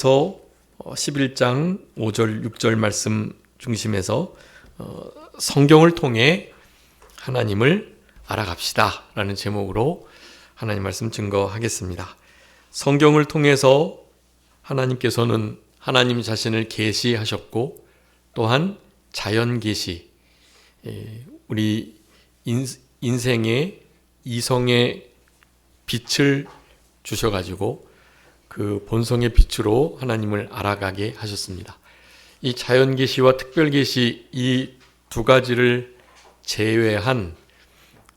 서 11장 5절 6절 말씀 중심에서 성경을 통해 하나님을 알아갑시다 라는 제목으로 하나님 말씀 증거하겠습니다. 성경을 통해서 하나님께서는 하나님 자신을 계시하셨고 또한 자연 계시, 우리 인생의 이성의 빛을 주셔가지고 그 본성의 빛으로 하나님을 알아가게 하셨습니다. 이 자연 계시와 특별 계시 이 두 가지를 제외한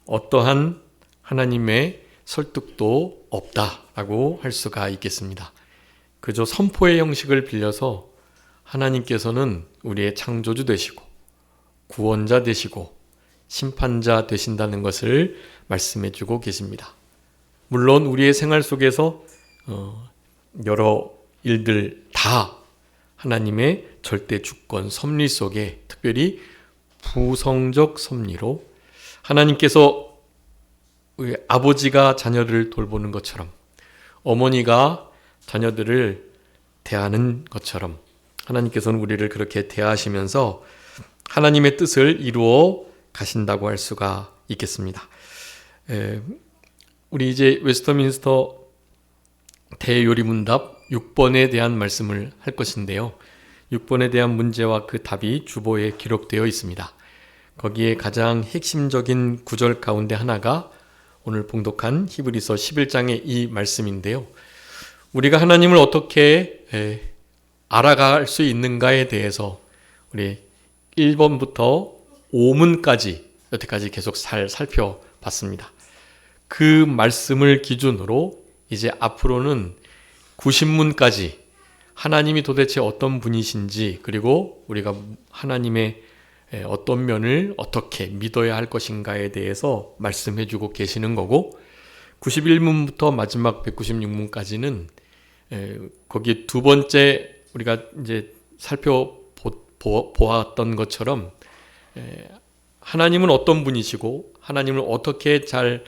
어떠한 하나님의 설득도 없다라고 할 수가 있겠습니다. 그저 선포의 형식을 빌려서 하나님께서는 우리의 창조주 되시고 구원자 되시고 심판자 되신다는 것을 말씀해 주고 계십니다. 물론 우리의 생활 속에서 여러 일들 다 하나님의 절대 주권 섭리 속에 특별히 부성적 섭리로 하나님께서 아버지가 자녀를 돌보는 것처럼 어머니가 자녀들을 대하는 것처럼 하나님께서는 우리를 그렇게 대하시면서 하나님의 뜻을 이루어 가신다고 할 수가 있겠습니다. 우리 이제 웨스터민스터 대요리문답 6번에 대한 말씀을 할 것인데요. 6번에 대한 문제와 그 답이 주보에 기록되어 있습니다. 거기에 가장 핵심적인 구절 가운데 하나가 오늘 봉독한 히브리서 11장의 이 말씀인데요. 우리가 하나님을 어떻게 알아갈 수 있는가에 대해서 우리 1번부터 5문까지 여태까지 계속 살펴봤습니다. 그 말씀을 기준으로 이제 앞으로는 90문까지 하나님이 도대체 어떤 분이신지 그리고 우리가 하나님의 어떤 면을 어떻게 믿어야 할 것인가에 대해서 말씀해 주고 계시는 거고 91문부터 마지막 196문까지는 거기 두 번째 우리가 이제 살펴보았던 것처럼 하나님은 어떤 분이시고 하나님을 어떻게 잘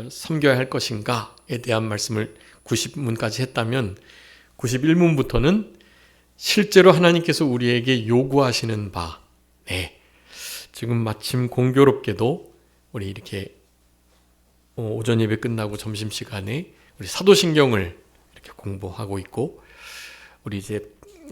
섬겨야 할 것인가에 대한 말씀을 90문까지 했다면 91문부터는 실제로 하나님께서 우리에게 요구하시는 바, 지금 마침 공교롭게도 우리 이렇게 오전 예배 끝나고 점심시간에 우리 사도신경을 이렇게 공부하고 있고 우리 이제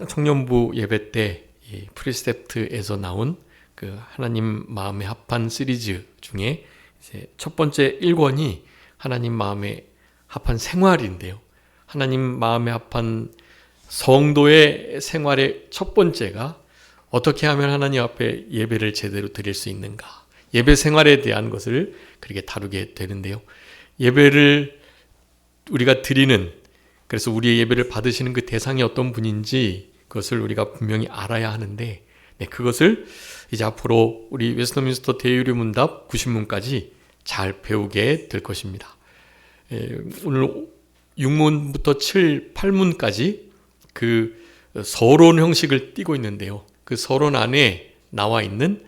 청년부 예배 때 이 프리셉트에서 나온 그 하나님 마음에 합한 시리즈 중에 이제 첫 번째 1권이 하나님 마음에 합한 생활인데요. 하나님 마음에 합한 성도의 생활의 첫 번째가 어떻게 하면 하나님 앞에 예배를 제대로 드릴 수 있는가. 예배 생활에 대한 것을 그렇게 다루게 되는데요. 예배를 우리가 드리는, 그래서 우리의 예배를 받으시는 그 대상이 어떤 분인지 그것을 우리가 분명히 알아야 하는데 그것을 이제 앞으로 우리 웨스터민스터 대요리문답 90문까지 잘 배우게 될 것입니다. 오늘 6문부터 7, 8문까지 그 서론 형식을 띠고 있는데요. 그 서론 안에 나와 있는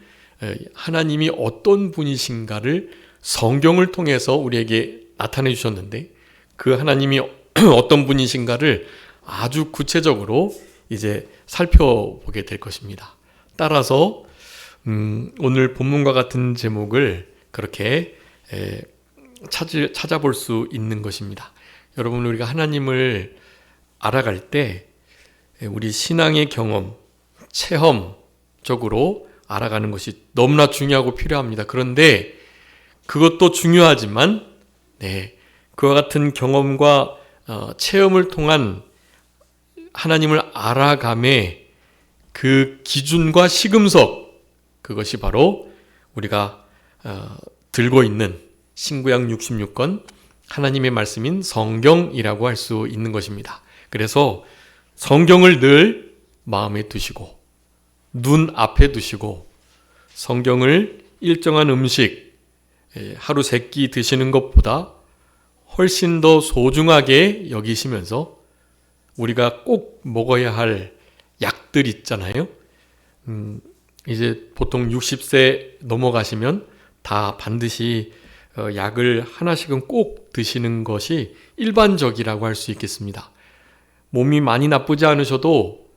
하나님이 어떤 분이신가를 성경을 통해서 우리에게 나타내 주셨는데 그 하나님이 어떤 분이신가를 아주 구체적으로 이제 살펴보게 될 것입니다. 따라서 오늘 본문과 같은 제목을 그렇게 찾아볼 수 있는 것입니다. 여러분, 우리가 하나님을 알아갈 때 우리 신앙의 경험, 체험적으로 알아가는 것이 너무나 중요하고 필요합니다. 그런데 그것도 중요하지만 그와 같은 경험과 체험을 통한 하나님을 알아감의 그 기준과 시금석, 그것이 바로 우리가 들고 있는 신구약 66권 하나님의 말씀인 성경이라고 할 수 있는 것입니다. 그래서 성경을 늘 마음에 두시고 눈 앞에 두시고 성경을 일정한 음식 하루 3끼 드시는 것보다 훨씬 더 소중하게 여기시면서 우리가 꼭 먹어야 할 약들 있잖아요. 이제 보통 60세 넘어가시면 다 반드시 약을 하나씩은 꼭 드시는 것이 일반적이라고 할 수 있겠습니다. 몸이 많이 나쁘지 않으셔도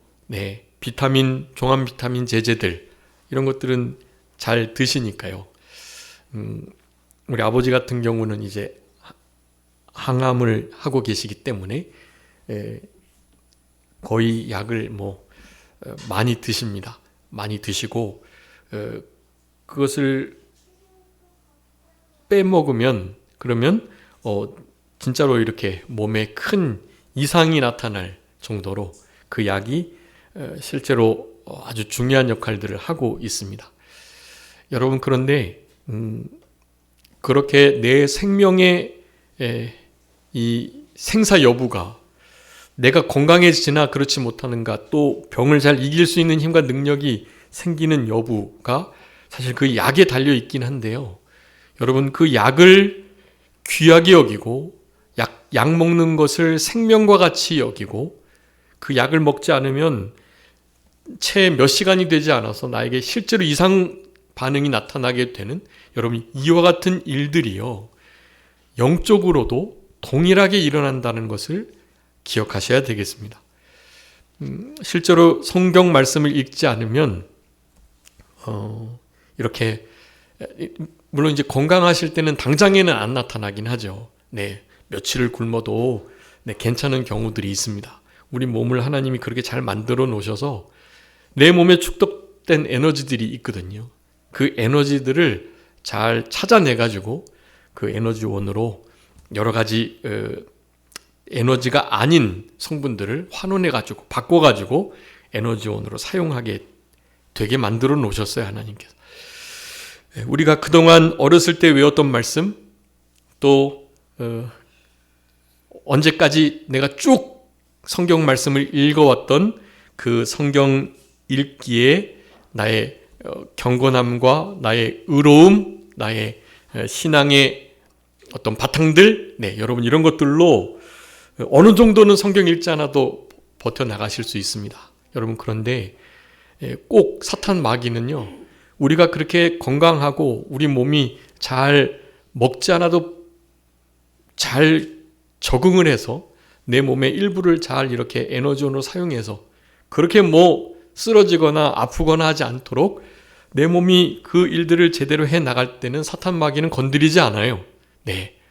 비타민, 종합 비타민 제제들 이런 것들은 잘 드시니까요. 우리 아버지 같은 경우는 이제 항암을 하고 계시기 때문에 거의 약을 많이 드십니다. 많이 드시고 그것을 빼먹으면 그러면 진짜로 이렇게 몸에 큰 이상이 나타날 정도로 그 약이 실제로 아주 중요한 역할들을 하고 있습니다. 여러분, 그런데 그렇게 내 생명의 이 생사 여부가 내가 건강해지나 그렇지 못하는가, 또 병을 잘 이길 수 있는 힘과 능력이 생기는 여부가 사실 그 약에 달려 있긴 한데요. 여러분, 그 약을 귀하게 여기고 약 먹는 것을 생명과 같이 여기고 그 약을 먹지 않으면 채 몇 시간이 되지 않아서 나에게 실제로 이상 반응이 나타나게 되는, 여러분, 이와 같은 일들이요, 영적으로도 동일하게 일어난다는 것을 기억하셔야 되겠습니다. 실제로 성경 말씀을 읽지 않으면 이렇게, 물론 이제 건강하실 때는 당장에는 안 나타나긴 하죠. 며칠을 굶어도 괜찮은 경우들이 있습니다. 우리 몸을 하나님이 그렇게 잘 만들어 놓으셔서 내 몸에 축적된 에너지들이 있거든요. 그 에너지들을 잘 찾아내가지고 그 에너지원으로 여러 가지 에너지가 아닌 성분들을 환원해가지고 바꿔가지고 에너지원으로 사용하게 되게 만들어 놓으셨어요, 하나님께서. 우리가 그동안 어렸을 때 외웠던 말씀, 또 언제까지 내가 쭉 성경 말씀을 읽어왔던 그 성경 읽기에 나의 경건함과 나의 의로움, 나의 신앙의 어떤 바탕들, 여러분, 이런 것들로 어느 정도는 성경 읽지 않아도 버텨나가실 수 있습니다. 여러분, 그런데 꼭 사탄 마귀는요, 우리가 그렇게 건강하고 우리 몸이 잘 먹지 않아도 잘 적응을 해서 내 몸의 일부를 잘 이렇게 에너지원으로 사용해서 그렇게 쓰러지거나 아프거나 하지 않도록 내 몸이 그 일들을 제대로 해 나갈 때는 사탄 마귀는 건드리지 않아요.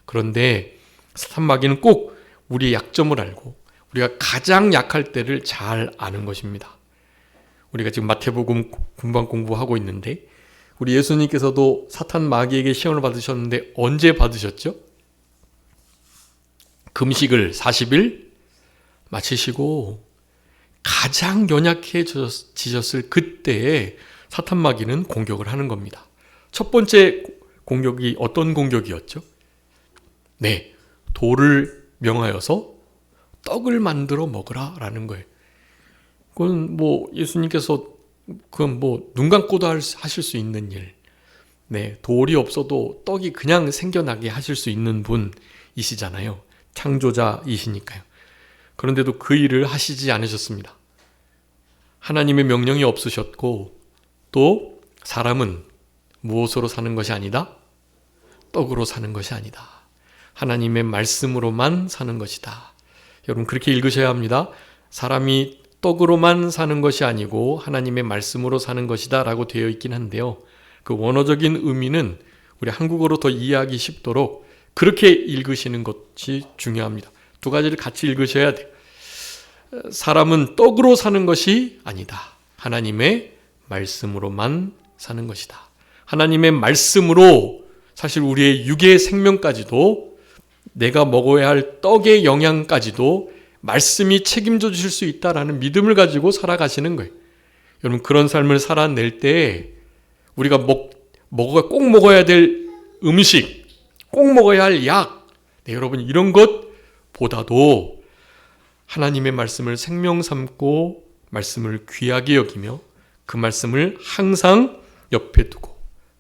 그런데 사탄 마귀는 꼭 우리의 약점을 알고 우리가 가장 약할 때를 잘 아는 것입니다. 우리가 지금 마태복음 금방 공부하고 있는데, 우리 예수님께서도 사탄 마귀에게 시험을 받으셨는데 언제 받으셨죠? 금식을 40일 마치시고 가장 연약해지셨을 그때에 사탄 마귀는 공격을 하는 겁니다. 첫 번째 공격이 어떤 공격이었죠? 돌을 명하여서 떡을 만들어 먹으라 라는 거예요. 그건 예수님께서 눈 감고도 하실 수 있는 일. 돌이 없어도 떡이 그냥 생겨나게 하실 수 있는 분이시잖아요. 창조자이시니까요. 그런데도 그 일을 하시지 않으셨습니다. 하나님의 명령이 없으셨고, 또 사람은 무엇으로 사는 것이 아니다? 떡으로 사는 것이 아니다. 하나님의 말씀으로만 사는 것이다. 여러분, 그렇게 읽으셔야 합니다. 사람이 떡으로만 사는 것이 아니고 하나님의 말씀으로 사는 것이다 라고 되어 있긴 한데요, 그 원어적인 의미는 우리 한국어로 더 이해하기 쉽도록 그렇게 읽으시는 것이 중요합니다. 두 가지를 같이 읽으셔야 돼요. 사람은 떡으로 사는 것이 아니다. 하나님의 말씀으로만 사는 것이다. 하나님의 말씀으로 사실 우리의 육의 생명까지도, 내가 먹어야 할 떡의 영양까지도 말씀이 책임져 주실 수 있다라는 믿음을 가지고 살아가시는 거예요. 여러분, 그런 삶을 살아낼 때 우리가 꼭 먹어야 될 음식, 꼭 먹어야 할 약, 여러분, 이런 것보다도 하나님의 말씀을 생명 삼고 말씀을 귀하게 여기며 그 말씀을 항상 옆에 두고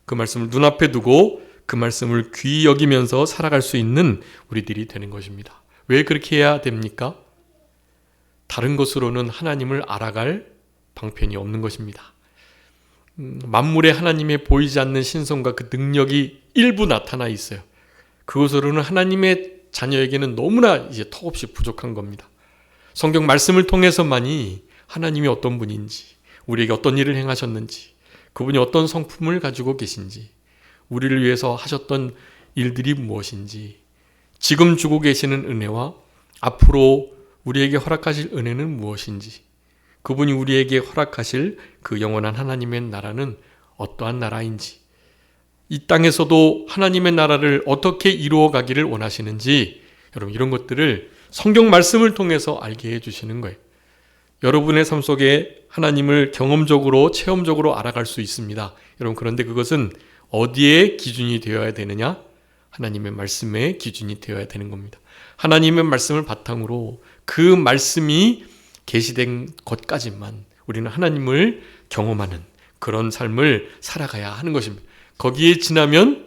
그 말씀을 눈앞에 두고 그 말씀을 귀히 여기면서 살아갈 수 있는 우리들이 되는 것입니다. 왜 그렇게 해야 됩니까? 다른 것으로는 하나님을 알아갈 방편이 없는 것입니다. 만물에 하나님의 보이지 않는 신성과 그 능력이 일부 나타나 있어요. 그것으로는 하나님의 자녀에게는 너무나 이제 턱없이 부족한 겁니다. 성경 말씀을 통해서만이 하나님이 어떤 분인지, 우리에게 어떤 일을 행하셨는지, 그분이 어떤 성품을 가지고 계신지, 우리를 위해서 하셨던 일들이 무엇인지, 지금 주고 계시는 은혜와 앞으로 우리에게 허락하실 은혜는 무엇인지, 그분이 우리에게 허락하실 그 영원한 하나님의 나라는 어떠한 나라인지, 이 땅에서도 하나님의 나라를 어떻게 이루어 가기를 원하시는지, 여러분 이런 것들을 성경 말씀을 통해서 알게 해주시는 거예요. 여러분의 삶 속에 하나님을 경험적으로 체험적으로 알아갈 수 있습니다. 여러분 그런데 그것은 어디에 기준이 되어야 되느냐? 하나님의 말씀의 기준이 되어야 되는 겁니다. 하나님의 말씀을 바탕으로 그 말씀이 계시된 것까지만 우리는 하나님을 경험하는 그런 삶을 살아가야 하는 것입니다. 거기에 지나면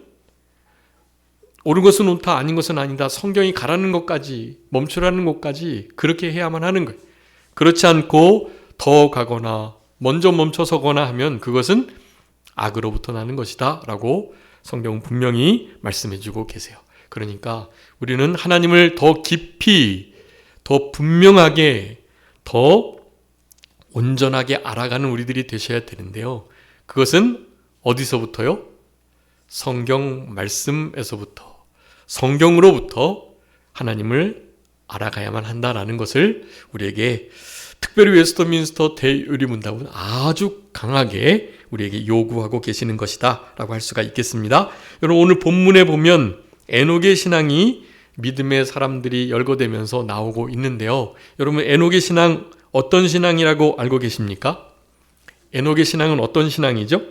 옳은 것은 옳다, 아닌 것은 아니다, 성경이 가라는 것까지, 멈추라는 것까지 그렇게 해야만 하는 거예요. 그렇지 않고 더 가거나 먼저 멈춰서거나 하면 그것은 악으로부터 나는 것이다 라고 성경은 분명히 말씀해주고 계세요. 그러니까 우리는 하나님을 더 깊이, 더 분명하게, 더 온전하게 알아가는 우리들이 되셔야 되는데요. 그것은 어디서부터요? 성경 말씀에서부터, 성경으로부터 하나님을 알아가야만 한다라는 것을 우리에게 특별히 웨스터민스터 대의문답은 아주 강하게 우리에게 요구하고 계시는 것이다 라고 할 수가 있겠습니다. 여러분 오늘 본문에 보면 에녹의 신앙이 믿음의 사람들이 열거되면서 나오고 있는데요. 여러분 에녹의 신앙 어떤 신앙이라고 알고 계십니까? 에녹의 신앙은 어떤 신앙이죠?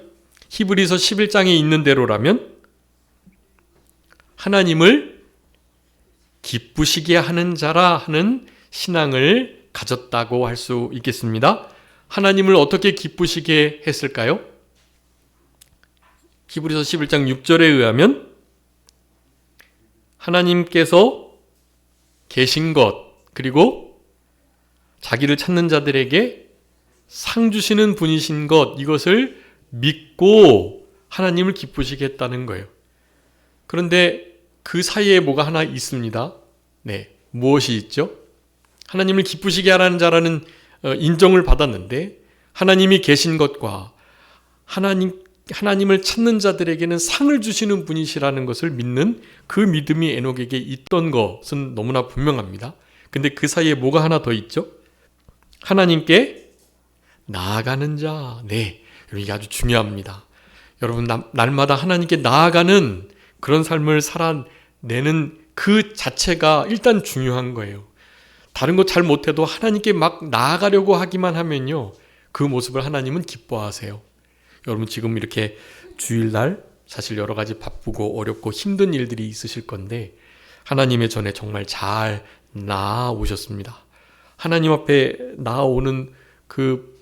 히브리서 11장에 있는 대로라면 하나님을 기쁘시게 하는 자라 하는 신앙을 가졌다고 할 수 있겠습니다. 하나님을 어떻게 기쁘시게 했을까요? 히브리서 11장 6절에 의하면 하나님께서 계신 것, 그리고 자기를 찾는 자들에게 상 주시는 분이신 것, 이것을 믿고 하나님을 기쁘시게 했다는 거예요. 그런데 그 사이에 뭐가 하나 있습니다. 네, 무엇이 있죠? 하나님을 기쁘시게 하라는 자라는 인정을 받았는데 하나님이 계신 것과 하나님을 찾는 자들에게는 상을 주시는 분이시라는 것을 믿는 그 믿음이 에녹에게 있던 것은 너무나 분명합니다. 근데 그 사이에 뭐가 하나 더 있죠? 하나님께 나아가는 자. 네, 이게 아주 중요합니다. 여러분 날마다 하나님께 나아가는 그런 삶을 살아내는 그 자체가 일단 중요한 거예요. 다른 거 잘 못해도 하나님께 막 나아가려고 하기만 하면요, 그 모습을 하나님은 기뻐하세요. 여러분 지금 이렇게 주일날 사실 여러 가지 바쁘고 어렵고 힘든 일들이 있으실 건데 하나님의 전에 정말 잘 나아오셨습니다. 하나님 앞에 나아오는 그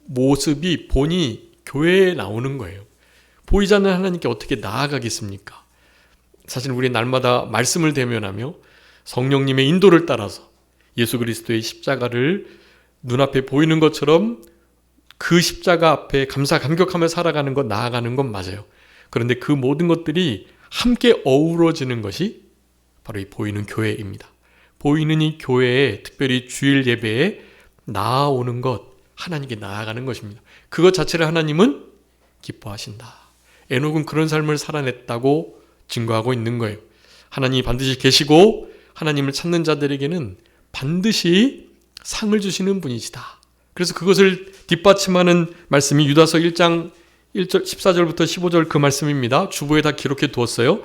모습이 본이 교회에 나오는 거예요. 보이지 않는 하나님께 어떻게 나아가겠습니까? 사실 우리 날마다 말씀을 대면하며 성령님의 인도를 따라서 예수 그리스도의 십자가를 눈앞에 보이는 것처럼 그 십자가 앞에 감사 감격하며 살아가는 것, 나아가는 건 맞아요. 그런데 그 모든 것들이 함께 어우러지는 것이 바로 이 보이는 교회입니다. 보이는 이 교회에, 특별히 주일 예배에 나아오는 것, 하나님께 나아가는 것입니다. 그것 자체를 하나님은 기뻐하신다. 에녹은 그런 삶을 살아냈다고 증거하고 있는 거예요. 하나님이 반드시 계시고 하나님을 찾는 자들에게는 반드시 상을 주시는 분이시다. 그래서 그것을 뒷받침하는 말씀이 유다서 1장 1절 14절부터 15절 그 말씀입니다. 주보에 다 기록해 두었어요.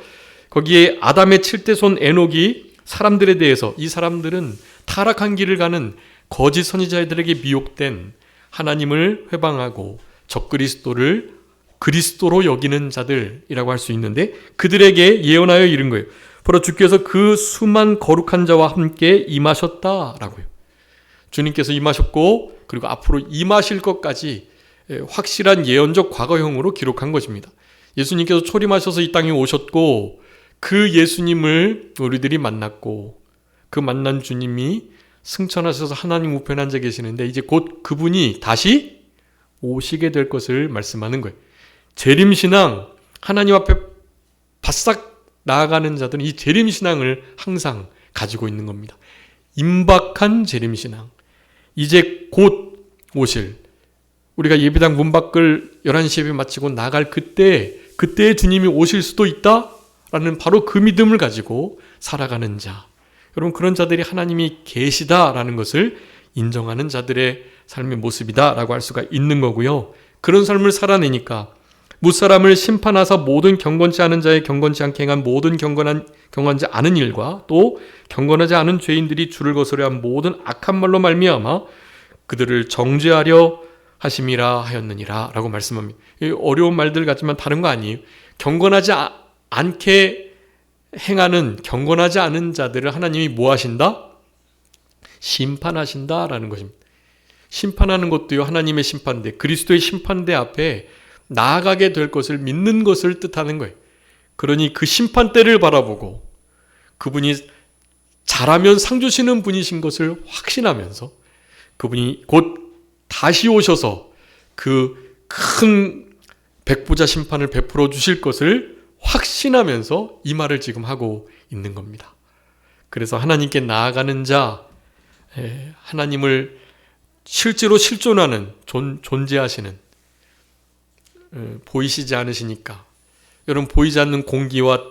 거기에 아담의 7대 손 에녹이 사람들에 대해서, 이 사람들은 타락한 길을 가는 거짓 선지자들에게 미혹된 하나님을 회방하고 적그리스도를 그리스도로 여기는 자들이라고 할 수 있는데, 그들에게 예언하여 이른 거예요. 바로 주께서 그 수만 거룩한 자와 함께 임하셨다라고요. 주님께서 임하셨고 그리고 앞으로 임하실 것까지 확실한 예언적 과거형으로 기록한 것입니다. 예수님께서 초림하셔서 이 땅에 오셨고 그 예수님을 우리들이 만났고 그 만난 주님이 승천하셔서 하나님 우편에 앉아 계시는데 이제 곧 그분이 다시 오시게 될 것을 말씀하는 거예요. 재림신앙, 하나님 앞에 바싹 나아가는 자들은 이 재림신앙을 항상 가지고 있는 겁니다. 임박한 재림신앙, 이제 곧 오실, 우리가 예배당 문 밖을 11시 예배 마치고 나갈 그때에 주님이 오실 수도 있다라는 바로 그 믿음을 가지고 살아가는 자, 여러분 그런 자들이 하나님이 계시다라는 것을 인정하는 자들의 삶의 모습이다라고 할 수가 있는 거고요. 그런 삶을 살아내니까 무사람을 심판하사 모든 경건치 않은 자의 경건치 않게 행한 모든 경건하지 않은 일과 또 경건하지 않은 죄인들이 주를 거스려 한 모든 악한 말로 말미암아 그들을 정죄하려 하심이라 하였느니라 라고 말씀합니다. 어려운 말들 같지만 다른 거 아니에요. 경건하지 않게 행하는 경건하지 않은 자들을 하나님이 뭐 하신다? 심판하신다라는 것입니다. 심판하는 것도요, 하나님의 심판대, 그리스도의 심판대 앞에 나아가게 될 것을 믿는 것을 뜻하는 거예요. 그러니 그 심판대를 바라보고 그분이 잘하면 상 주시는 분이신 것을 확신하면서 그분이 곧 다시 오셔서 그 큰 백보자 심판을 베풀어 주실 것을 확신하면서 이 말을 지금 하고 있는 겁니다. 그래서 하나님께 나아가는 자, 하나님을 실제로 실존하는 존재하시는, 보이시지 않으시니까 여러분 보이지 않는 공기와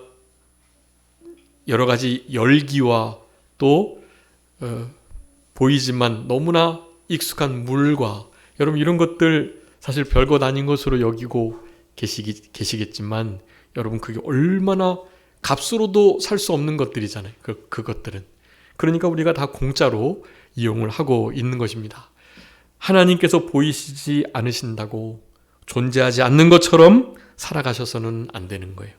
여러 가지 열기와 또 보이지만 너무나 익숙한 물과 여러분 이런 것들 사실 별것 아닌 것으로 여기고 계시겠지만 여러분 그게 얼마나 값으로도 살 수 없는 것들이잖아요. 그것들은. 그러니까 우리가 다 공짜로 이용을 하고 있는 것입니다. 하나님께서 보이시지 않으신다고 존재하지 않는 것처럼 살아가셔서는 안 되는 거예요.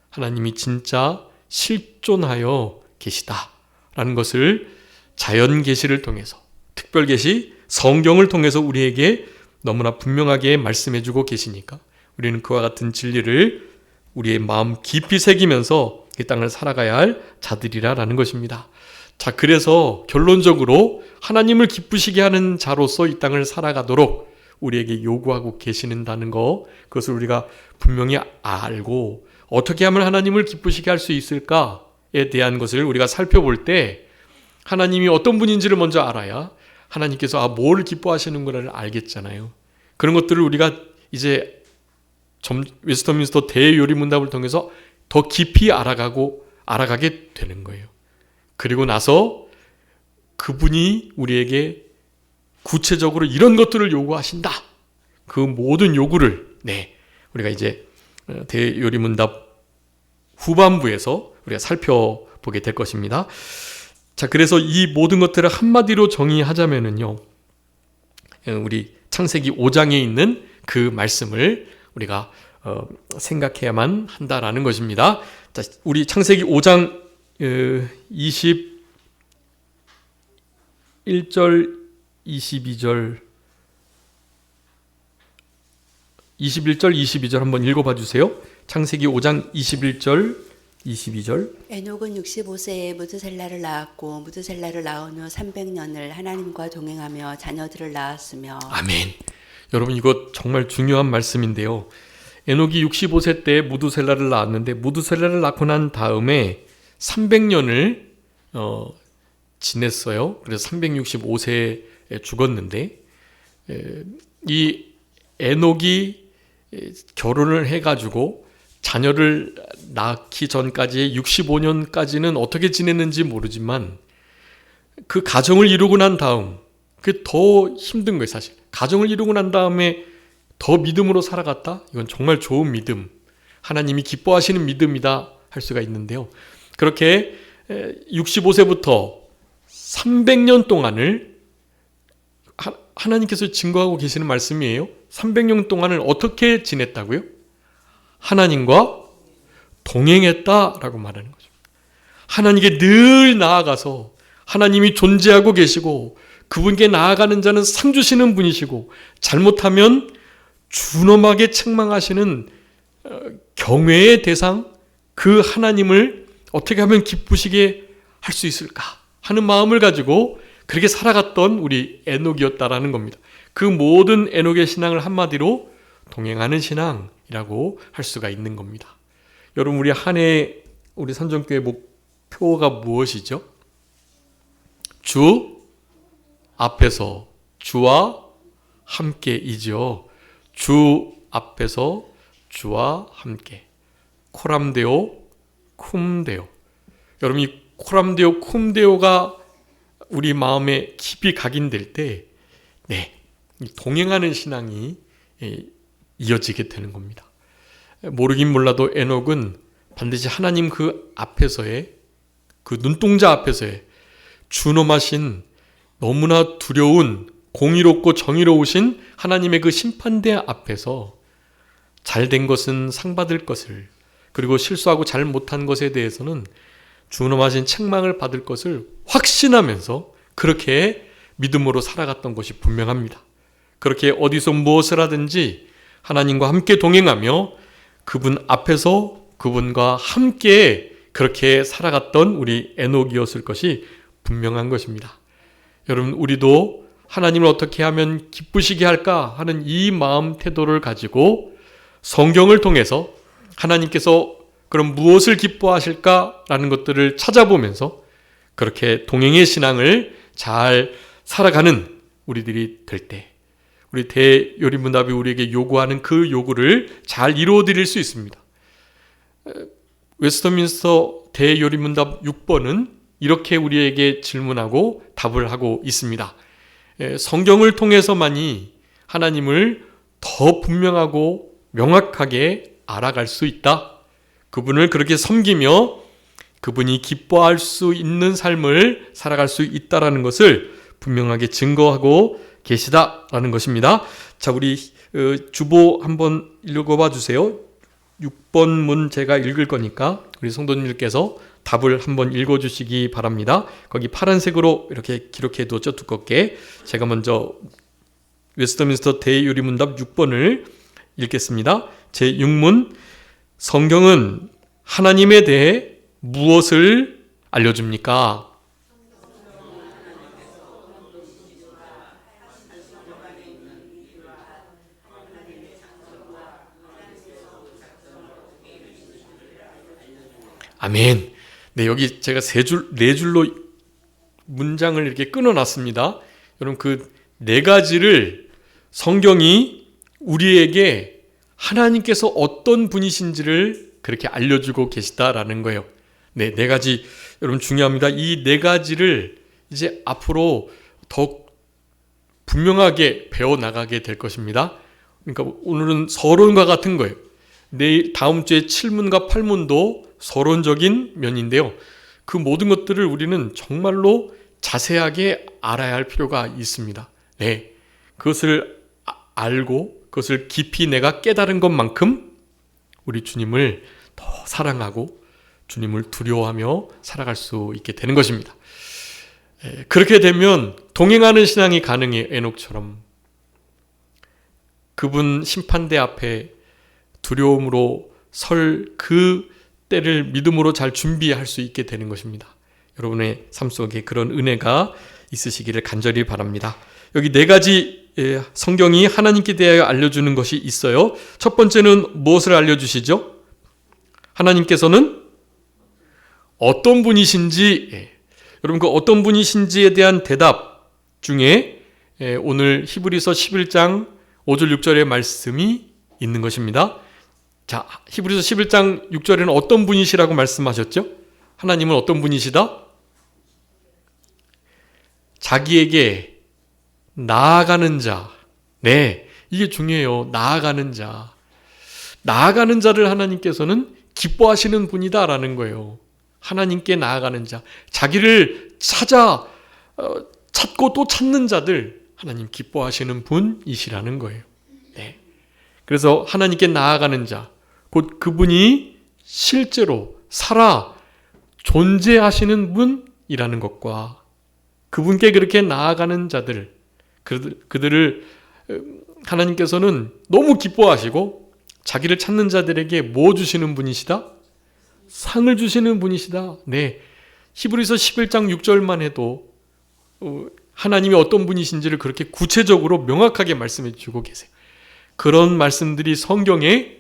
하나님이 진짜 실존하여 계시다라는 것을 자연 계시를 통해서, 특별 계시, 성경을 통해서 우리에게 너무나 분명하게 말씀해주고 계시니까 우리는 그와 같은 진리를 우리의 마음 깊이 새기면서 이 땅을 살아가야 할 자들이라는 것입니다. 자, 그래서 결론적으로 하나님을 기쁘시게 하는 자로서 이 땅을 살아가도록 우리에게 요구하고 계시는다는 거, 그것을 우리가 분명히 알고 어떻게 하면 하나님을 기쁘시게 할 수 있을까에 대한 것을 우리가 살펴볼 때 하나님이 어떤 분인지를 먼저 알아야 하나님께서 뭘 기뻐하시는 거를 알겠잖아요. 그런 것들을 우리가 이제 웨스터민스터 대요리문답을 통해서 더 깊이 알아가게 되는 거예요. 그리고 나서 그분이 우리에게 구체적으로 이런 것들을 요구하신다. 그 모든 요구를 우리가 이제 대요리문답 후반부에서 우리가 살펴보게 될 것입니다. 자, 그래서 이 모든 것들을 한마디로 정의하자면은요, 우리 창세기 5장에 있는 그 말씀을 우리가 생각해야만 한다라는 것입니다. 자, 우리 창세기 5장 21절 22절 22절 한번 읽어봐 주세요. 창세기 5장 21절 22절. 에녹은 65세에 무드셀라를 낳았고 무드셀라를 낳은 후 300년을 하나님과 동행하며 자녀들을 낳았으며. 아멘. 여러분 이거 정말 중요한 말씀인데요. 에녹이 65세 때 무드셀라를 낳았는데 무드셀라를 낳고 난 다음에 300년을 지냈어요. 그래서 365세에 죽었는데 이 에녹이 결혼을 해가지고 자녀를 낳기 전까지 65년까지는 어떻게 지냈는지 모르지만 그 가정을 이루고 난 다음 그게 더 힘든 거예요. 사실 가정을 이루고 난 다음에 더 믿음으로 살아갔다? 이건 정말 좋은 믿음, 하나님이 기뻐하시는 믿음이다 할 수가 있는데요. 그렇게 65세부터 300년 동안을 하나님께서 증거하고 계시는 말씀이에요. 300년 동안을 어떻게 지냈다고요? 하나님과 동행했다라고 말하는 거죠. 하나님께 늘 나아가서 하나님이 존재하고 계시고 그분께 나아가는 자는 상 주시는 분이시고 잘못하면 준엄하게 책망하시는 경외의 대상, 그 하나님을 어떻게 하면 기쁘시게 할 수 있을까 하는 마음을 가지고 그렇게 살아갔던 우리 에녹이었다라는 겁니다. 그 모든 에녹의 신앙을 한마디로 동행하는 신앙이라고 할 수가 있는 겁니다. 여러분 우리 한 해 우리 산정교회 목표가 무엇이죠? 주 앞에서 주와 함께이죠. 주 앞에서 주와 함께. 코람데오 쿰데오. 여러분, 이 코람데오 쿰데오가 우리 마음에 깊이 각인될 때 동행하는 신앙이 이어지게 되는 겁니다. 모르긴 몰라도 에녹은 반드시 하나님 그 앞에서의, 그 눈동자 앞에서의 준엄하신, 너무나 두려운, 공의롭고 정의로우신 하나님의 그 심판대 앞에서 잘된 것은 상 받을 것을, 그리고 실수하고 잘 못한 것에 대해서는 준엄하신 책망을 받을 것을 확신하면서 그렇게 믿음으로 살아갔던 것이 분명합니다. 그렇게 어디서 무엇을 하든지 하나님과 함께 동행하며 그분 앞에서 그분과 함께 그렇게 살아갔던 우리 에녹이었을 것이 분명한 것입니다. 여러분, 우리도 하나님을 어떻게 하면 기쁘시게 할까 하는 이 마음 태도를 가지고 성경을 통해서 하나님께서 그럼 무엇을 기뻐하실까라는 것들을 찾아보면서 그렇게 동행의 신앙을 잘 살아가는 우리들이 될 때, 우리 대요리문답이 우리에게 요구하는 그 요구를 잘 이루어드릴 수 있습니다. 웨스터민스터 대요리문답 6번은 이렇게 우리에게 질문하고 답을 하고 있습니다. 성경을 통해서만이 하나님을 더 분명하고 명확하게 알아갈 수 있다. 그분을 그렇게 섬기며 그분이 기뻐할 수 있는 삶을 살아갈 수 있다라는 것을 분명하게 증거하고 계시다라는 것입니다. 자, 우리 주보 한번 읽어봐 주세요. 6번 문 제가 읽을 거니까 우리 성도님들께서 답을 한번 읽어주시기 바랍니다. 거기 파란색으로 이렇게 기록해두었죠, 두껍게. 제가 먼저 웨스터민스터 대요리문답 6번을 읽겠습니다. 제6문, 성경은 하나님에 대해 무엇을 알려줍니까? 아멘. 네, 여기 제가 네 줄로 문장을 이렇게 끊어놨습니다. 여러분, 그 네 가지를 성경이 우리에게 하나님께서 어떤 분이신지를 그렇게 알려주고 계시다라는 거예요. 네, 네 가지 여러분 중요합니다. 이 네 가지를 이제 앞으로 더욱 분명하게 배워나가게 될 것입니다. 그러니까 오늘은 서론과 같은 거예요. 내일 다음 주에 7문과 8문도 서론적인 면인데요. 그 모든 것들을 우리는 정말로 자세하게 알아야 할 필요가 있습니다. 네, 그것을 알고 그것을 깊이 내가 깨달은 것만큼 우리 주님을 더 사랑하고 주님을 두려워하며 살아갈 수 있게 되는 것입니다. 그렇게 되면 동행하는 신앙이 가능해요. 에녹처럼 그분 심판대 앞에 두려움으로 설 그 때를 믿음으로 잘 준비할 수 있게 되는 것입니다. 여러분의 삶 속에 그런 은혜가 있으시기를 간절히 바랍니다. 여기 네 가지 성경이 하나님께 대하여 알려주는 것이 있어요. 첫 번째는 무엇을 알려주시죠? 하나님께서는 어떤 분이신지, 여러분 그 어떤 분이신지에 대한 대답 중에 오늘 히브리서 11장 5절 6절의 말씀이 있는 것입니다. 자, 히브리서 11장 6절에는 어떤 분이시라고 말씀하셨죠? 하나님은 어떤 분이시다? 자기에게 나아가는 자. 네, 이게 중요해요. 나아가는 자. 나아가는 자를 하나님께서는 기뻐하시는 분이다라는 거예요. 하나님께 나아가는 자. 자기를 찾고 또 찾는 자들 하나님 기뻐하시는 분이시라는 거예요. 네. 그래서 하나님께 나아가는 자, 곧 그분이 실제로 살아 존재하시는 분이라는 것과 그분께 그렇게 나아가는 자들, 그들을 하나님께서는 너무 기뻐하시고 자기를 찾는 자들에게 뭐 주시는 분이시다? 상을 주시는 분이시다. 네, 히브리서 11장 6절만 해도 하나님이 어떤 분이신지를 그렇게 구체적으로 명확하게 말씀해 주고 계세요. 그런 말씀들이 성경에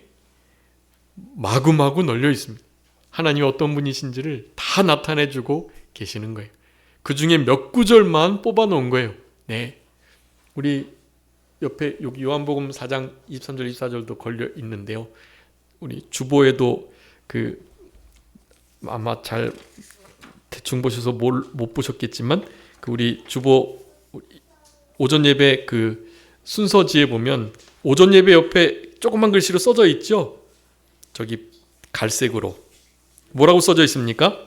마구마구 널려 있습니다. 하나님이 어떤 분이신지를 다 나타내 주고 계시는 거예요. 그 중에 몇 구절만 뽑아 놓은 거예요. 네. 우리 옆에 여기 요한복음 4장 23절 24절도 걸려 있는데요. 우리 주보에도 아마 잘 대충 보셔서 못 보셨겠지만 우리 주보 오전 예배 순서지에 보면 오전 예배 옆에 조그만 글씨로 써져 있죠. 저기 갈색으로 뭐라고 써져 있습니까?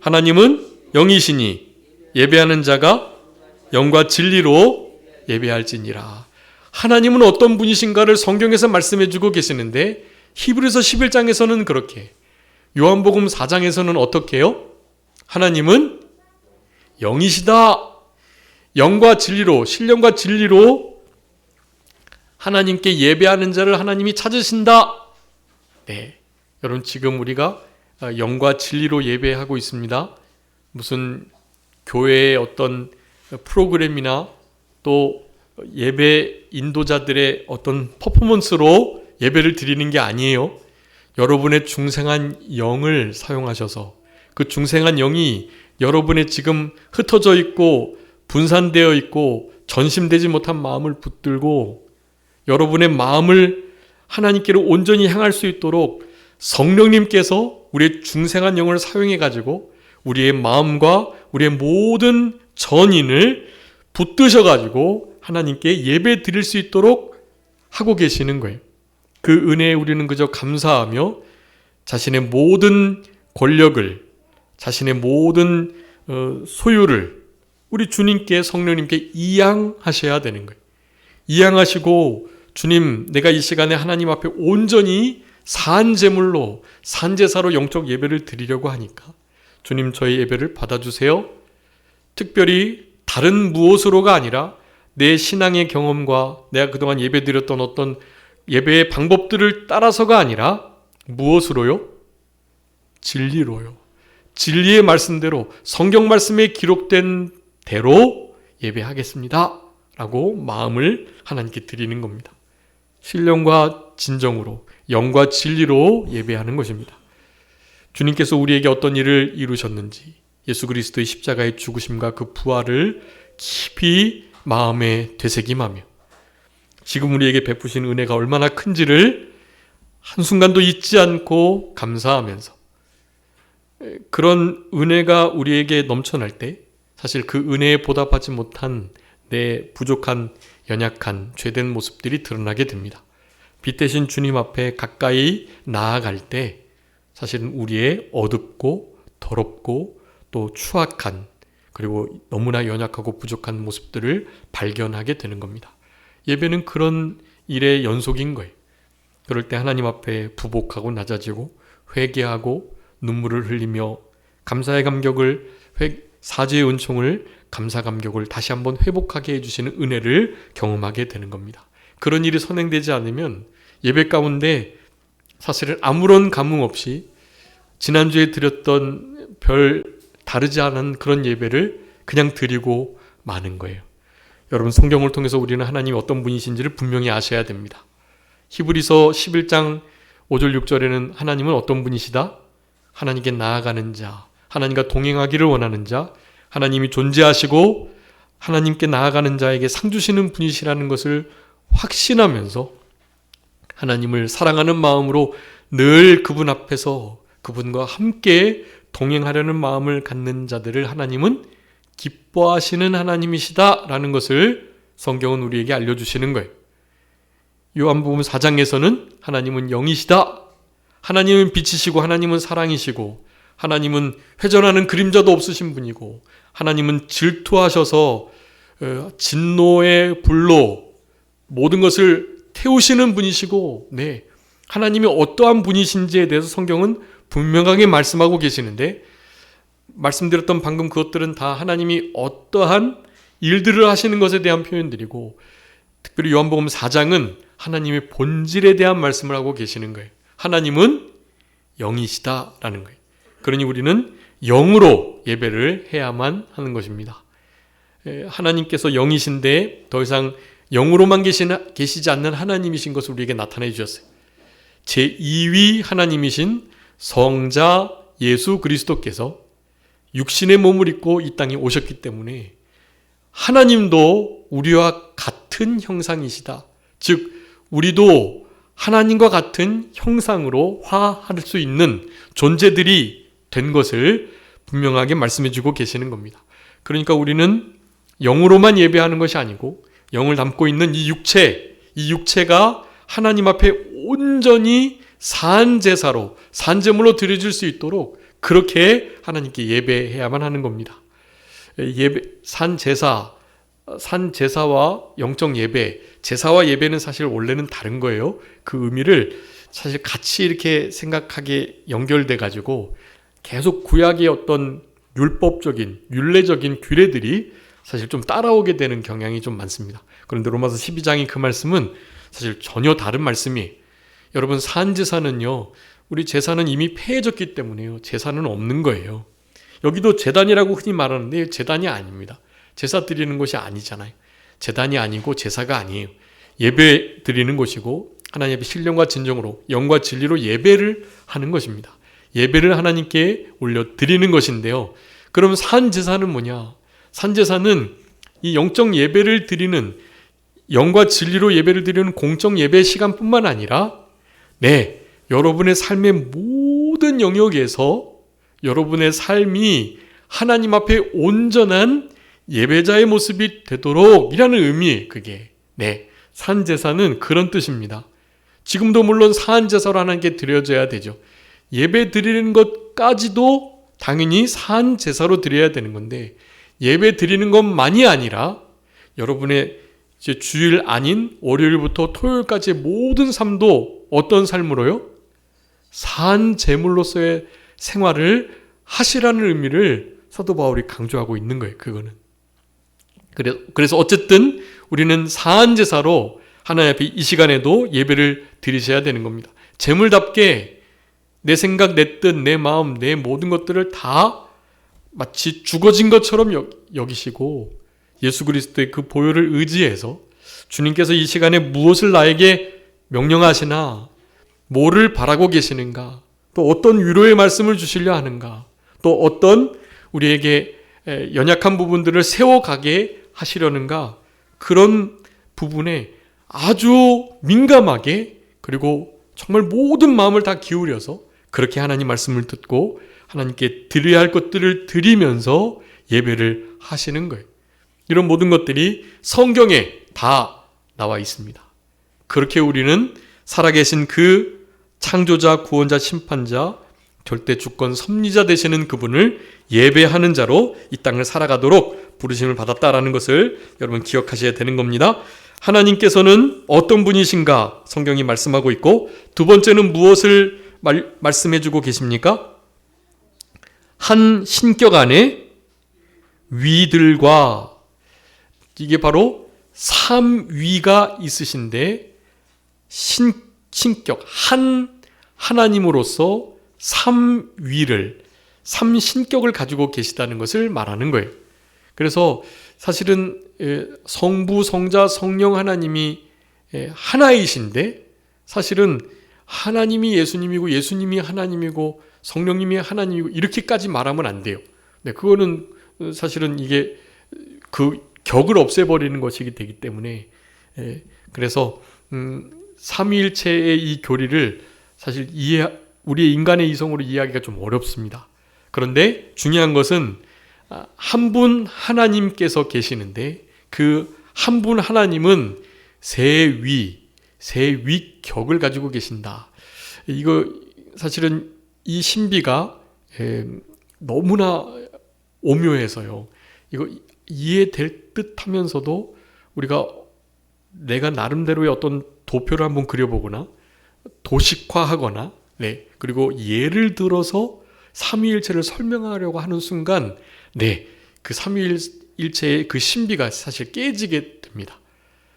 하나님은 영이시니 예배하는 자가 영과 진리로 예배할지니라. 하나님은 어떤 분이신가를 성경에서 말씀해주고 계시는데 히브리서 11장에서는 그렇게, 요한복음 4장에서는 어떻게 해요? 하나님은 영이시다. 영과 진리로, 신령과 진리로 하나님께 예배하는 자를 하나님이 찾으신다. 네, 여러분 지금 우리가 영과 진리로 예배하고 있습니다. 무슨 교회의 어떤 프로그램이나 또 예배 인도자들의 어떤 퍼포먼스로 예배를 드리는 게 아니에요. 여러분의 중생한 영을 사용하셔서 그 중생한 영이 여러분의 지금 흩어져 있고 분산되어 있고 전심되지 못한 마음을 붙들고 여러분의 마음을 하나님께로 온전히 향할 수 있도록 성령님께서 우리의 중생한 영을 사용해 가지고 우리의 마음과 우리의 모든 전인을 붙드셔 가지고 하나님께 예배 드릴 수 있도록 하고 계시는 거예요. 그 은혜에 우리는 그저 감사하며 자신의 모든 권력을, 자신의 모든 소유를 우리 주님께, 성령님께 이양하셔야 되는 거예요. 이양하시고, 주님, 내가 이 시간에 하나님 앞에 온전히 산제물로, 산제사로 영적 예배를 드리려고 하니까 주님, 저희 예배를 받아주세요. 특별히 다른 무엇으로가 아니라 내 신앙의 경험과 내가 그동안 예배 드렸던 어떤 예배의 방법들을 따라서가 아니라 무엇으로요? 진리로요. 진리의 말씀대로, 성경 말씀에 기록된 대로 예배하겠습니다. 라고 마음을 하나님께 드리는 겁니다. 신령과 진정으로, 영과 진리로 예배하는 것입니다. 주님께서 우리에게 어떤 일을 이루셨는지, 예수 그리스도의 십자가의 죽으심과 그 부활을 깊이 마음에 되새김하며 지금 우리에게 베푸신 은혜가 얼마나 큰지를 한순간도 잊지 않고 감사하면서, 그런 은혜가 우리에게 넘쳐날 때 사실 그 은혜에 보답하지 못한 내 부족한, 연약한, 죄된 모습들이 드러나게 됩니다. 빛 대신 주님 앞에 가까이 나아갈 때 사실은 우리의 어둡고 더럽고 또 추악한, 그리고 너무나 연약하고 부족한 모습들을 발견하게 되는 겁니다. 예배는 그런 일의 연속인 거예요. 그럴 때 하나님 앞에 부복하고 낮아지고 회개하고 눈물을 흘리며 감사의 감격을, 사죄의 은총을, 감사 감격을 다시 한번 회복하게 해주시는 은혜를 경험하게 되는 겁니다. 그런 일이 선행되지 않으면 예배 가운데 사실은 아무런 감흥 없이 지난주에 드렸던 별 다르지 않은 그런 예배를 그냥 드리고 마는 거예요. 여러분, 성경을 통해서 우리는 하나님이 어떤 분이신지를 분명히 아셔야 됩니다. 히브리서 11장 5절 6절에는 하나님은 어떤 분이시다? 하나님께 나아가는 자, 하나님과 동행하기를 원하는 자, 하나님이 존재하시고 하나님께 나아가는 자에게 상 주시는 분이시라는 것을 확신하면서 하나님을 사랑하는 마음으로 늘 그분 앞에서 그분과 함께 동행하려는 마음을 갖는 자들을 하나님은 기뻐하시는 하나님이시다라는 것을 성경은 우리에게 알려주시는 거예요. 요한복음 4장에서는 하나님은 영이시다. 하나님은 빛이시고 하나님은 사랑이시고 하나님은 회전하는 그림자도 없으신 분이고 하나님은 질투하셔서 진노의 불로 모든 것을 태우시는 분이시고, 네, 하나님이 어떠한 분이신지에 대해서 성경은 분명하게 말씀하고 계시는데, 말씀드렸던 방금 그것들은 다 하나님이 어떠한 일들을 하시는 것에 대한 표현들이고, 특별히 요한복음 4장은 하나님의 본질에 대한 말씀을 하고 계시는 거예요. 하나님은 영이시다라는 거예요. 그러니 우리는 영으로 예배를 해야만 하는 것입니다. 하나님께서 영이신데 더 이상 영으로만 계시지 않는 하나님이신 것을 우리에게 나타내 주셨어요. 제2위 하나님이신 성자 예수 그리스도께서 육신의 몸을 입고 이 땅에 오셨기 때문에 하나님도 우리와 같은 형상이시다. 즉 우리도 하나님과 같은 형상으로 화할 수 있는 존재들이 된 것을 분명하게 말씀해 주고 계시는 겁니다. 그러니까 우리는 영으로만 예배하는 것이 아니고 영을 담고 있는 이 육체가 하나님 앞에 온전히 산제사로, 산제물로 드려질 수 있도록 그렇게 하나님께 예배해야만 하는 겁니다. 산제사와 영적 예배, 제사와 예배는 사실 원래는 다른 거예요. 그 의미를 사실 같이 이렇게 생각하게 연결돼 가지고 계속 구약의 어떤 율법적인, 율례적인 규례들이 사실 좀 따라오게 되는 경향이 좀 많습니다. 그런데 로마서 12장의 그 말씀은 사실 전혀 다른 말씀이에요. 여러분, 산제사는요, 우리 제사는 이미 폐해졌기 때문에요. 제사는 없는 거예요. 여기도 제단이라고 흔히 말하는데 제단이 아닙니다. 제사 드리는 것이 아니잖아요. 제단이 아니고 제사가 아니에요. 예배 드리는 곳이고 하나님 앞에 신령과 진정으로 영과 진리로 예배를 하는 것입니다. 예배를 하나님께 올려 드리는 것인데요. 그럼 산제사는 뭐냐? 산제사는 이 영적 예배를 드리는, 영과 진리로 예배를 드리는 공적 예배 시간뿐만 아니라 여러분의 삶의 모든 영역에서 여러분의 삶이 하나님 앞에 온전한 예배자의 모습이 되도록 이라는 의미, 그게 산제사는 그런 뜻입니다. 지금도 물론 산제사로 하나님께 드려져야 되죠. 예배 드리는 것까지도 당연히 산제사로 드려야 되는 건데, 예배 드리는 것만이 아니라 여러분의 이제 주일 아닌 월요일부터 토요일까지의 모든 삶도 어떤 삶으로요? 산제물로서의 생활을 하시라는 의미를 사도 바울이 강조하고 있는 거예요. 그거는. 그래서 어쨌든 우리는 산제사로 하나님 앞에 이 시간에도 예배를 드리셔야 되는 겁니다. 제물답게 내 생각, 내 뜻, 내 마음, 내 모든 것들을 다 마치 죽어진 것처럼 여기시고 예수 그리스도의 그 보혈을 의지해서 주님께서 이 시간에 무엇을 나에게 명령하시나, 뭐를 바라고 계시는가, 또 어떤 위로의 말씀을 주시려 하는가, 또 어떤 우리에게 연약한 부분들을 세워가게 하시려는가, 그런 부분에 아주 민감하게 그리고 정말 모든 마음을 다 기울여서 그렇게 하나님 말씀을 듣고 하나님께 드려야 할 것들을 드리면서 예배를 하시는 거예요. 이런 모든 것들이 성경에 다 나와 있습니다. 그렇게 우리는 살아계신 그 창조자, 구원자, 심판자, 절대 주권 섭리자 되시는 그분을 예배하는 자로 이 땅을 살아가도록 부르심을 받았다라는 것을 여러분 기억하셔야 되는 겁니다. 하나님께서는 어떤 분이신가 성경이 말씀하고 있고, 두 번째는 무엇을 말씀해주고 계십니까? 한 신격 안에 위들과, 이게 바로 삼위가 있으신데 신격, 한 하나님으로서 삼위를, 삼신격을 가지고 계시다는 것을 말하는 거예요. 그래서 사실은 성부, 성자, 성령 하나님이 하나이신데, 사실은 하나님이 예수님이고 예수님이 하나님이고 성령님이 하나님이고 이렇게까지 말하면 안 돼요. 그거는 사실은 이게 그 격을 없애버리는 것이기 되기 때문에, 그래서 삼위일체의 이 교리를 사실 우리의 인간의 이성으로 이해하기가 좀 어렵습니다. 그런데 중요한 것은 한 분 하나님께서 계시는데 그 한 분 하나님은 세 위격을 가지고 계신다. 이거 사실은 이 신비가 너무나 오묘해서요. 이거 이해될 듯하면서도 우리가 내가 나름대로의 어떤 도표를 한번 그려보거나 도식화하거나, 그리고 예를 들어서 삼위일체를 설명하려고 하는 순간, 그 삼위일체의 그 신비가 사실 깨지게 됩니다.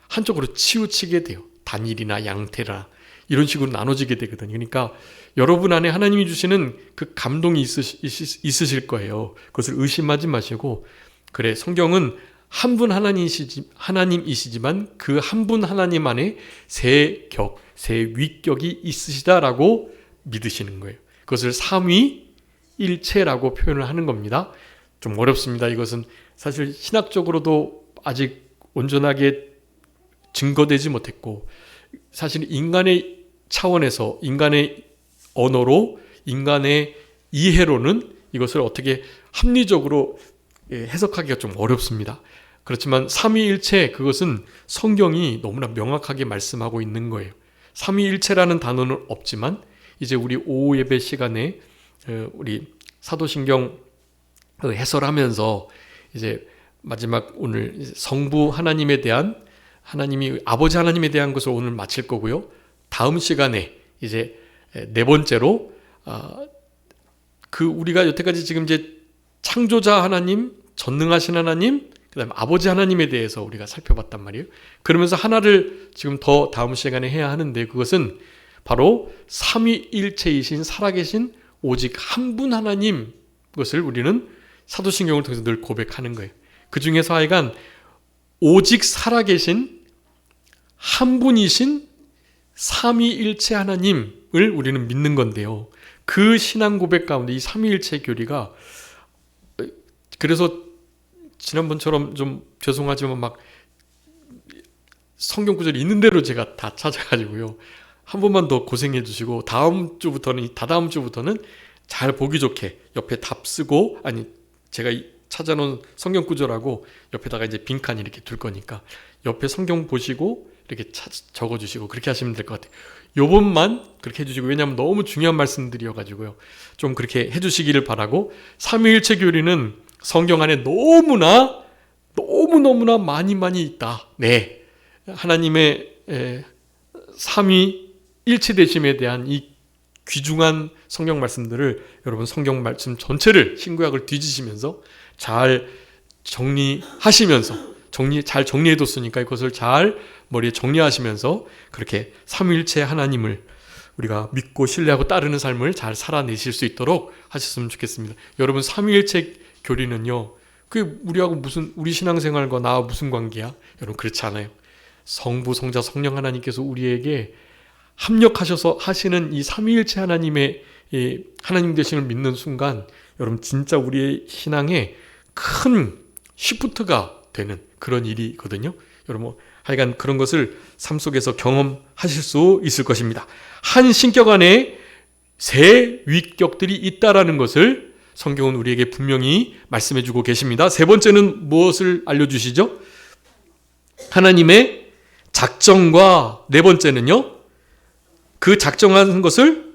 한쪽으로 치우치게 돼요. 단일이나 양태나 이런 식으로 나눠지게 되거든요. 그러니까 여러분 안에 하나님이 주시는 그 감동이 있으실 거예요. 그것을 의심하지 마시고, 그래, 성경은 한 분 하나님이시지만 그 한 분 하나님 안에 세 위격이 있으시다라고 믿으시는 거예요. 그것을 삼위일체라고 표현을 하는 겁니다. 좀 어렵습니다. 이것은 사실 신학적으로도 아직 온전하게 증거되지 못했고, 사실 인간의 차원에서, 인간의 언어로, 인간의 이해로는 이것을 어떻게 합리적으로 해석하기가 좀 어렵습니다. 그렇지만 삼위일체, 그것은 성경이 너무나 명확하게 말씀하고 있는 거예요. 삼위일체라는 단어는 없지만 이제 우리 오후 예배 시간에 우리 사도신경 해설하면서 이제 마지막 오늘 성부 하나님에 대한, 하나님이 아버지 하나님에 대한 것을 오늘 마칠 거고요. 다음 시간에 이제 네 번째로 그 우리가 여태까지 지금 이제 창조자 하나님, 전능하신 하나님, 그다음에 아버지 하나님에 대해서 우리가 살펴봤단 말이에요. 그러면서 하나를 지금 더 다음 시간에 해야 하는데, 그것은 바로 삼위일체이신 살아계신 오직 한 분 하나님, 것을 우리는 사도신경을 통해서 늘 고백하는 거예요. 그 중에서 하여간 오직 살아계신 한 분이신 삼위일체 하나님을 우리는 믿는 건데요. 그 신앙 고백 가운데 이 삼위일체 교리가, 그래서 지난번처럼 좀 죄송하지만 막 성경 구절이 있는 대로 제가 다 찾아가지고요. 한 번만 더 고생해 주시고 다다음 주부터는 잘 보기 좋게 옆에 답 쓰고, 아니 제가 찾아놓은 성경 구절하고 옆에다가 이제 빈칸 이렇게 둘 거니까 옆에 성경 보시고 이렇게 적어주시고 그렇게 하시면 될 것 같아요. 요번만 그렇게 해주시고, 왜냐하면 너무 중요한 말씀들이어가지고요. 좀 그렇게 해주시기를 바라고, 삼위일체 교리는 성경 안에 너무나 많이 있다. 네, 하나님의 삼위일체 되심에 대한 이 귀중한 성경 말씀들을 여러분 성경 말씀 전체를 신구약을 뒤지시면서 잘 정리하시면서 잘 정리해뒀으니까 이것을 잘 머리에 정리하시면서 그렇게 삼위일체 하나님을 우리가 믿고 신뢰하고 따르는 삶을 잘 살아내실 수 있도록 하셨으면 좋겠습니다. 여러분, 삼위일체 교리는요, 그게 우리하고 우리 신앙생활과 나와 무슨 관계야? 여러분, 그렇지 않아요. 성부, 성자, 성령 하나님께서 우리에게 합력하셔서 하시는 이 삼위일체 하나님의 하나님 되심을 믿는 순간, 여러분 진짜 우리의 신앙에 큰 시프트가 되는 그런 일이거든요. 여러분, 하여간 그런 것을 삶 속에서 경험하실 수 있을 것입니다. 한 신격 안에 세 위격들이 있다라는 것을 성경은 우리에게 분명히 말씀해 주고 계십니다. 세 번째는 무엇을 알려주시죠? 하나님의 작정과, 네 번째는요, 그 작정한 것을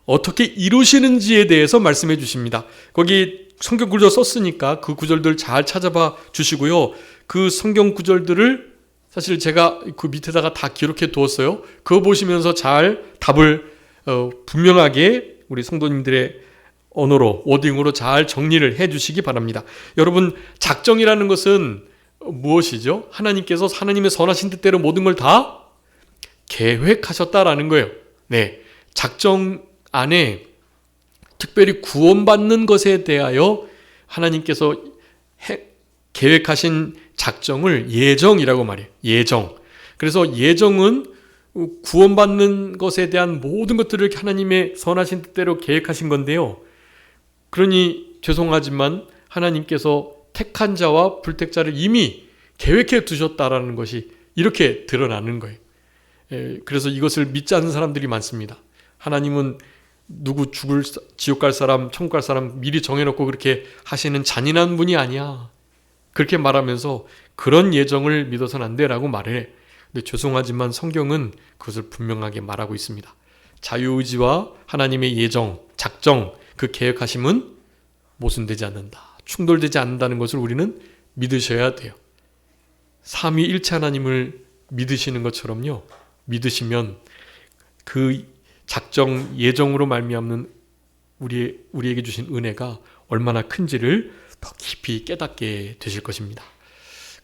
어떻게 이루시는지에 대해서 말씀해 주십니다. 거기 성경 구절 썼으니까 그 구절들 잘 찾아봐 주시고요. 그 성경 구절들을 사실 제가 그 밑에다가 다 기록해 두었어요. 그거 보시면서 잘 답을 분명하게 우리 성도님들의 언어로, 워딩으로 잘 정리를 해 주시기 바랍니다. 여러분, 작정이라는 것은 무엇이죠? 하나님께서 하나님의 선하신 뜻대로 모든 걸 다 계획하셨다라는 거예요. 네, 작정 안에 특별히 구원받는 것에 대하여 하나님께서 계획하신 작정을 예정이라고 말해요. 예정. 그래서 예정은 구원받는 것에 대한 모든 것들을 하나님의 선하신 뜻대로 계획하신 건데요. 그러니 죄송하지만 하나님께서 택한 자와 불택자를 이미 계획해 두셨다라는 것이 이렇게 드러나는 거예요. 그래서 이것을 믿지 않는 사람들이 많습니다. 하나님은 누구 지옥 갈 사람, 천국 갈 사람 미리 정해놓고 그렇게 하시는 잔인한 분이 아니야. 그렇게 말하면서 그런 예정을 믿어서는 안 돼라고 말해. 근데 죄송하지만 성경은 그것을 분명하게 말하고 있습니다. 자유의지와 하나님의 예정, 작정, 그 계획하심은 모순되지 않는다, 충돌되지 않는다는 것을 우리는 믿으셔야 돼요. 삼위일체 하나님을 믿으시는 것처럼요, 믿으시면 그 작정, 예정으로 말미암는 우리에게 주신 은혜가 얼마나 큰지를 더 깊이 깨닫게 되실 것입니다.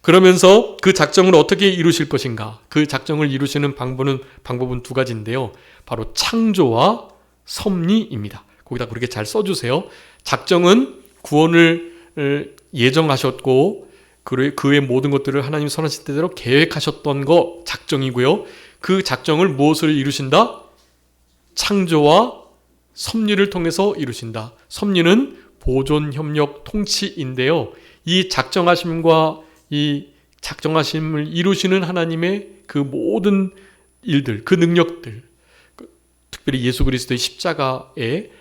그러면서 그 작정을 어떻게 이루실 것인가? 그 작정을 이루시는 방법은 두 가지인데요. 바로 창조와 섭리입니다. 거기다 그렇게 잘 써주세요. 작정은 구원을 예정하셨고 그의 모든 것들을 하나님 선하신 때대로 계획하셨던 거 작정이고요. 그 작정을 무엇을 이루신다? 창조와 섭리를 통해서 이루신다. 섭리는 보존, 협력, 통치인데요. 이 작정하심과 이 작정하심을 이루시는 하나님의 그 모든 일들, 그 능력들, 특별히 예수 그리스도의 십자가에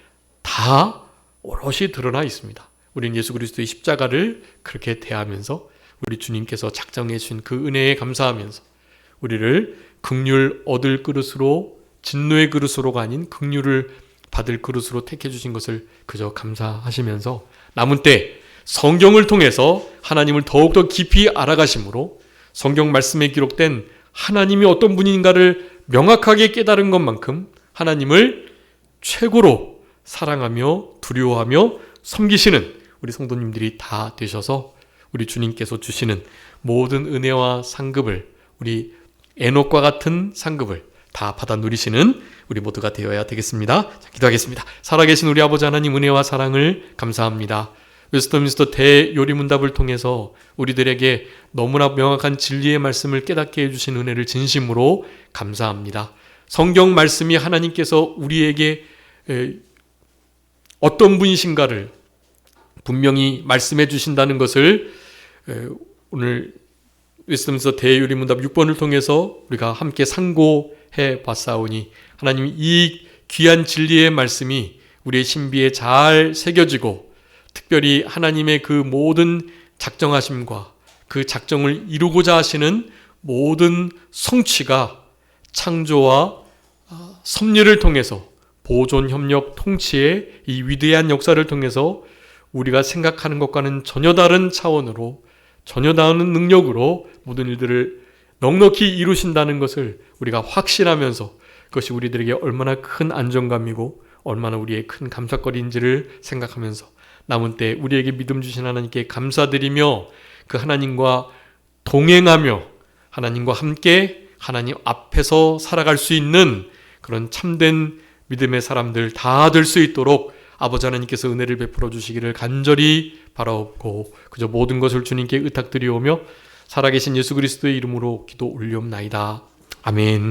다 오롯이 드러나 있습니다. 우리는 예수 그리스도의 십자가를 그렇게 대하면서 우리 주님께서 작정해 주신 그 은혜에 감사하면서 우리를 긍휼 얻을 그릇으로, 진노의 그릇으로가 아닌 긍휼을 받을 그릇으로 택해 주신 것을 그저 감사하시면서 남은 때 성경을 통해서 하나님을 더욱더 깊이 알아가심으로 성경 말씀에 기록된 하나님이 어떤 분인가를 명확하게 깨달은 것만큼 하나님을 최고로 사랑하며 두려워하며 섬기시는 우리 성도님들이 다 되셔서 우리 주님께서 주시는 모든 은혜와 상급을, 우리 에녹과 같은 상급을 다 받아 누리시는 우리 모두가 되어야 되겠습니다. 자, 기도하겠습니다. 살아계신 우리 아버지 하나님, 은혜와 사랑을 감사합니다. 웨스트민스터 대요리문답을 통해서 우리들에게 너무나 명확한 진리의 말씀을 깨닫게 해주신 은혜를 진심으로 감사합니다. 성경 말씀이 하나님께서 우리에게 어떤 분이신가를 분명히 말씀해 주신다는 것을 오늘 웨스트민스터 대요리문답 6번을 통해서 우리가 함께 상고해 봤사오니 하나님, 이 귀한 진리의 말씀이 우리의 신비에 잘 새겨지고 특별히 하나님의 그 모든 작정하심과 그 작정을 이루고자 하시는 모든 성취가 창조와 섭리를 통해서 보존, 협력, 통치의 이 위대한 역사를 통해서 우리가 생각하는 것과는 전혀 다른 차원으로, 전혀 다른 능력으로 모든 일들을 넉넉히 이루신다는 것을 우리가 확신하면서 그것이 우리들에게 얼마나 큰 안정감이고 얼마나 우리의 큰 감사거리인지를 생각하면서 남은 때 우리에게 믿음 주신 하나님께 감사드리며 그 하나님과 동행하며 하나님과 함께 하나님 앞에서 살아갈 수 있는 그런 참된 믿음의 사람들 다 될 수 있도록 아버지 하나님께서 은혜를 베풀어 주시기를 간절히 바라옵고 그저 모든 것을 주님께 의탁드리오며 살아계신 예수 그리스도의 이름으로 기도 올리옵나이다. 아멘.